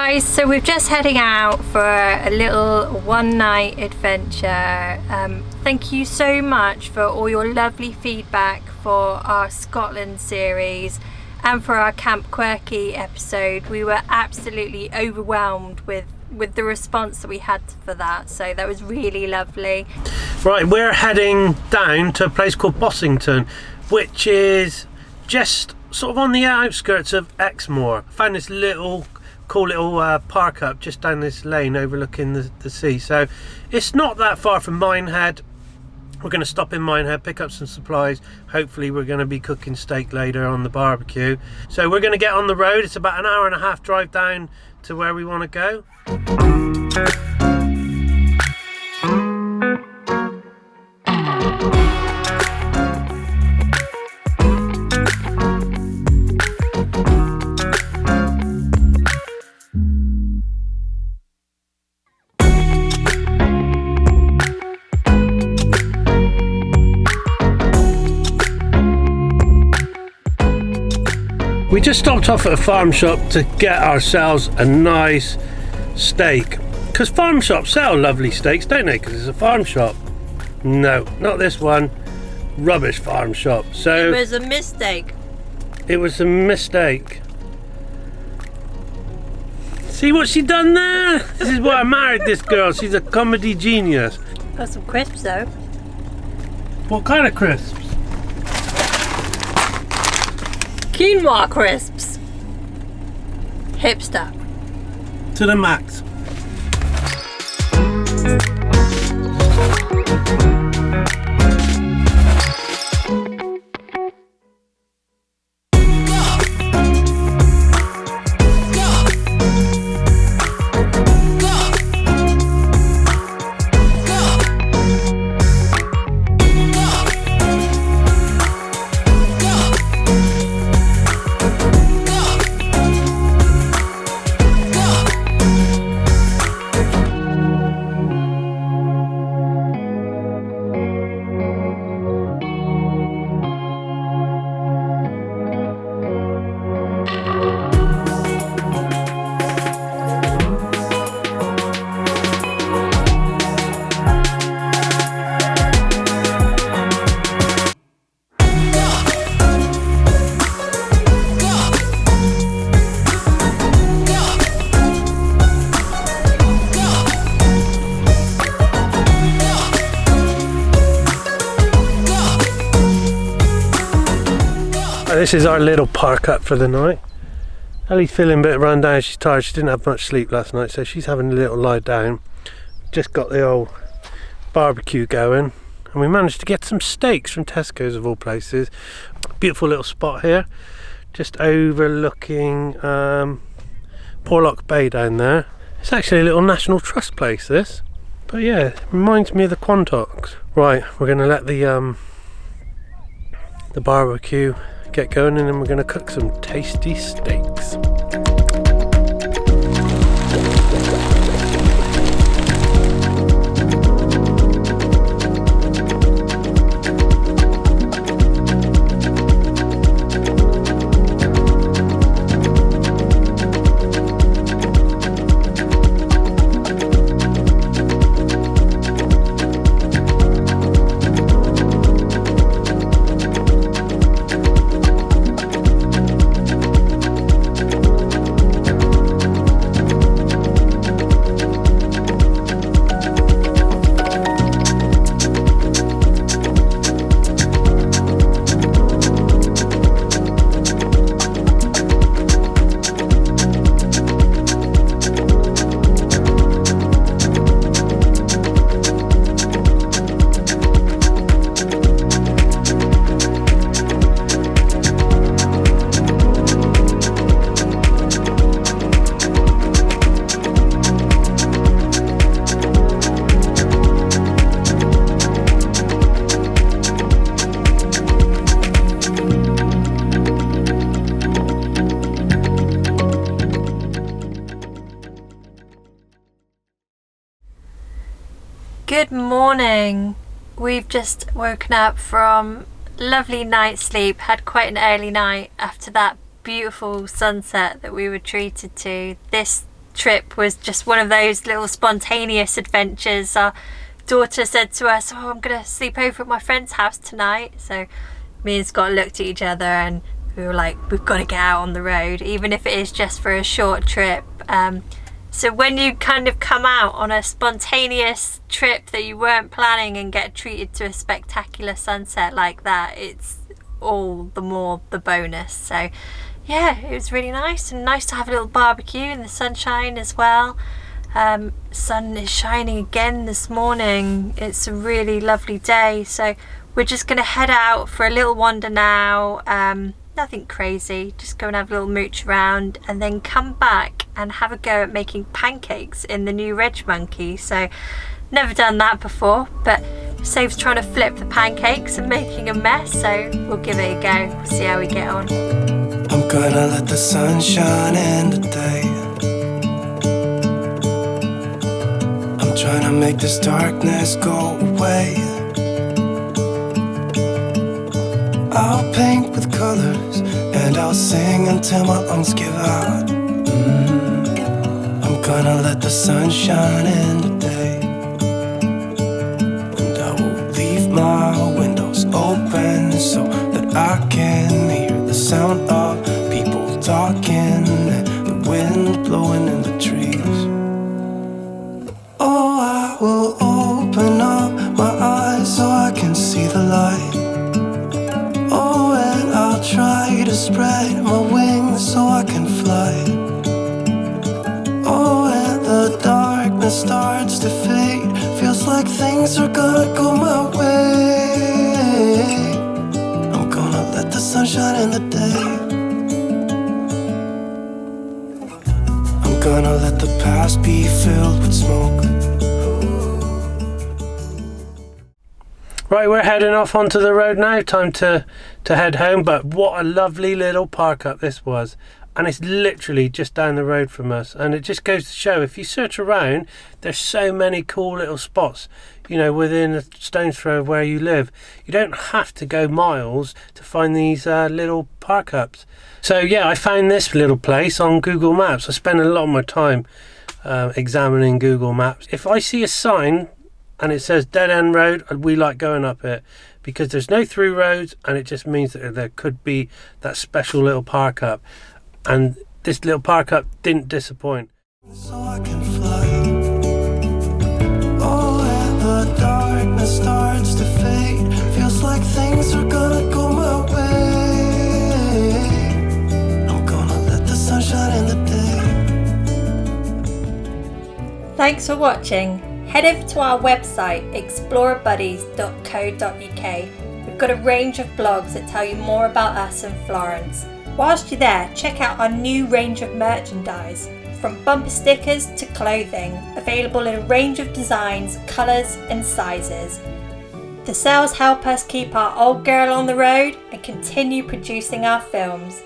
guys, so we're just heading out for a little one-night adventure. Thank you so much for all your lovely feedback for our Scotland series and for our Camp Quirky episode. We were absolutely overwhelmed with the response that we had for that, so that was really lovely. Right, we're heading down to a place called Bossington, which is just sort of on the outskirts of Exmoor. I found this cool little park up just down this lane overlooking the sea, so it's not that far from Minehead. We're going to stop in Minehead, pick up some supplies. Hopefully we're going to be cooking steak later on the barbecue, so we're going to get on the road. It's about an hour and a half drive down to where we want to go. We just stopped off at a farm shop to get ourselves a nice steak, because farm shops sell lovely steaks, don't they? Because it's a farm shop. No, not this one. Rubbish farm shop. So it was a mistake. It was a mistake. See what she done there? This is why I married this girl. She's a comedy genius. Got some crisps though. What kind of crisps? Quinoa crisps. Hipster. To the max. This is our little park up for the night. Ellie's feeling a bit run down, she's tired, she didn't have much sleep last night, so she's having a little lie down. Just got the old barbecue going, and we managed to get some steaks from Tesco's of all places. Beautiful little spot here, just overlooking Porlock Bay down there. It's actually a little National Trust place, this. But yeah, it reminds me of the Quantocks. Right, we're going to let the barbecue get going, and then we're going to cook some tasty steaks. Good morning. We've just woken up from lovely night's sleep, had quite an early night after that beautiful sunset that we were treated to. This trip was just one of those little spontaneous adventures. Our daughter said to us, "Oh, I'm gonna sleep over at my friend's house tonight." So me and Scott looked at each other and we were like, we've got to get out on the road, even if it is just for a short trip. So when you kind of come out on a spontaneous trip that you weren't planning and get treated to a spectacular sunset like that, it's all the more the bonus. So yeah, it was really nice, and nice to have a little barbecue in the sunshine as well. Sun is shining again this morning. It's a really lovely day, so we're just gonna head out for a little wander now. Nothing crazy, just go and have a little mooch around and then come back and have a go at making pancakes in the new Reg Monkey. So never done that before, but saves trying to flip the pancakes and making a mess, so we'll give it a go. We'll see how we get on. I'm gonna let the sun shine in today. I'm trying to make this darkness go away. I'll paint with colors and I'll sing until my lungs give out. I'm gonna let the sun shine in today. And I will leave my windows open so that I can hear the sound of people talking and the wind blowing in the trees. Oh, I will open up my eyes so I can see the light. Oh, and I'll try to spread my wings so I can fly. Oh, and the darkness starts to fade. Feels like things are gonna go my way. I'm gonna let the sun shine in the day. I'm gonna let the past be filled with smoke. Right, we're heading off onto the road now. Time to head home. But what a lovely little park up this was. And it's literally just down the road from us. And it just goes to show, if you search around, there's so many cool little spots, you know, within a stone's throw of where you live. You don't have to go miles to find these little park ups. So yeah, I found this little place on Google Maps. I spend a lot of my time examining Google Maps. If I see a sign and it says dead end road, we like going up it, because there's no through roads, and it just means that there could be that special little park up. And this little park up didn't disappoint. So I can fly. Oh, and the darkness starts to fade. Feels like things are gonna go my way. I'm gonna let the sun shine in the day. Thanks for watching. Head over to our website, explorerbuddies.co.uk. We've got a range of blogs that tell you more about us and Florence. Whilst you're there, check out our new range of merchandise, from bumper stickers to clothing, available in a range of designs, colours and sizes. The sales help us keep our old girl on the road and continue producing our films.